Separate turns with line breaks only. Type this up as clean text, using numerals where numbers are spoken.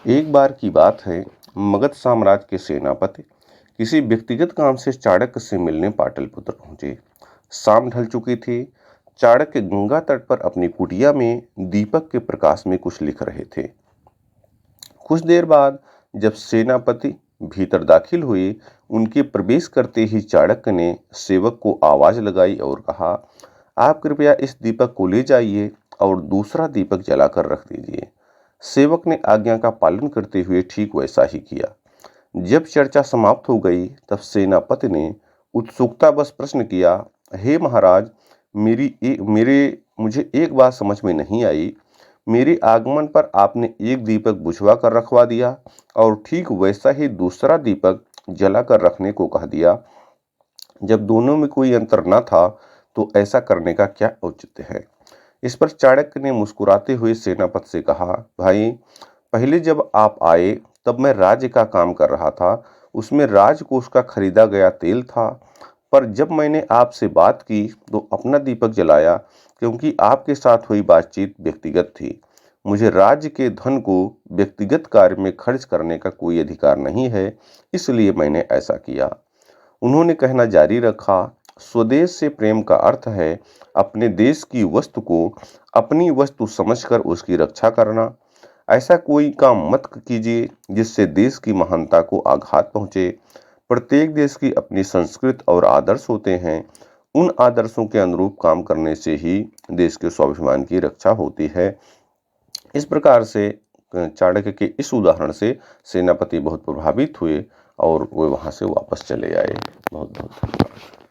एक बार की बात है, मगध साम्राज्य के सेनापति किसी व्यक्तिगत काम से चाणक्य से मिलने पाटलिपुत्र पहुंचे। शाम ढल चुकी थी। चाणक्य गंगा तट पर अपनी कुटिया में दीपक के प्रकाश में कुछ लिख रहे थे। कुछ देर बाद जब सेनापति भीतर दाखिल हुए, उनके प्रवेश करते ही चाणक्य ने सेवक को आवाज लगाई और कहा, आप कृपया इस दीपक को ले जाइए और दूसरा दीपक जलाकर रख दीजिए। सेवक ने आज्ञा का पालन करते हुए ठीक वैसा ही किया। जब चर्चा समाप्त हो गई, तब सेनापति ने उत्सुकतावश प्रश्न किया, हे महाराज, मुझे एक बात समझ में नहीं आई। मेरे आगमन पर आपने एक दीपक बुझवा कर रखवा दिया और ठीक वैसा ही दूसरा दीपक जलाकर रखने को कह दिया। जब दोनों में कोई अंतर न था, तो ऐसा करने का क्या औचित्य है? इस पर चाणक्य ने मुस्कुराते हुए सेनापति से कहा, भाई, पहले जब आप आए तब मैं राज्य का काम कर रहा था। उसमें राजकोष का खरीदा गया तेल था। पर जब मैंने आपसे बात की तो अपना दीपक जलाया, क्योंकि आपके साथ हुई बातचीत व्यक्तिगत थी। मुझे राज्य के धन को व्यक्तिगत कार्य में खर्च करने का कोई अधिकार नहीं है, इसलिए मैंने ऐसा किया। उन्होंने कहना जारी रखा, स्वदेश से प्रेम का अर्थ है अपने देश की वस्तु को अपनी वस्तु समझकर उसकी रक्षा करना। ऐसा कोई काम मत कीजिए जिससे देश की महानता को आघात पहुंचे। प्रत्येक देश की अपनी संस्कृति और आदर्श होते हैं। उन आदर्शों के अनुरूप काम करने से ही देश के स्वाभिमान की रक्षा होती है। इस प्रकार से चाणक्य के इस उदाहरण से सेनापति बहुत प्रभावित हुए और वे वहां से वापस चले आए। बहुत बहुत धन्यवाद।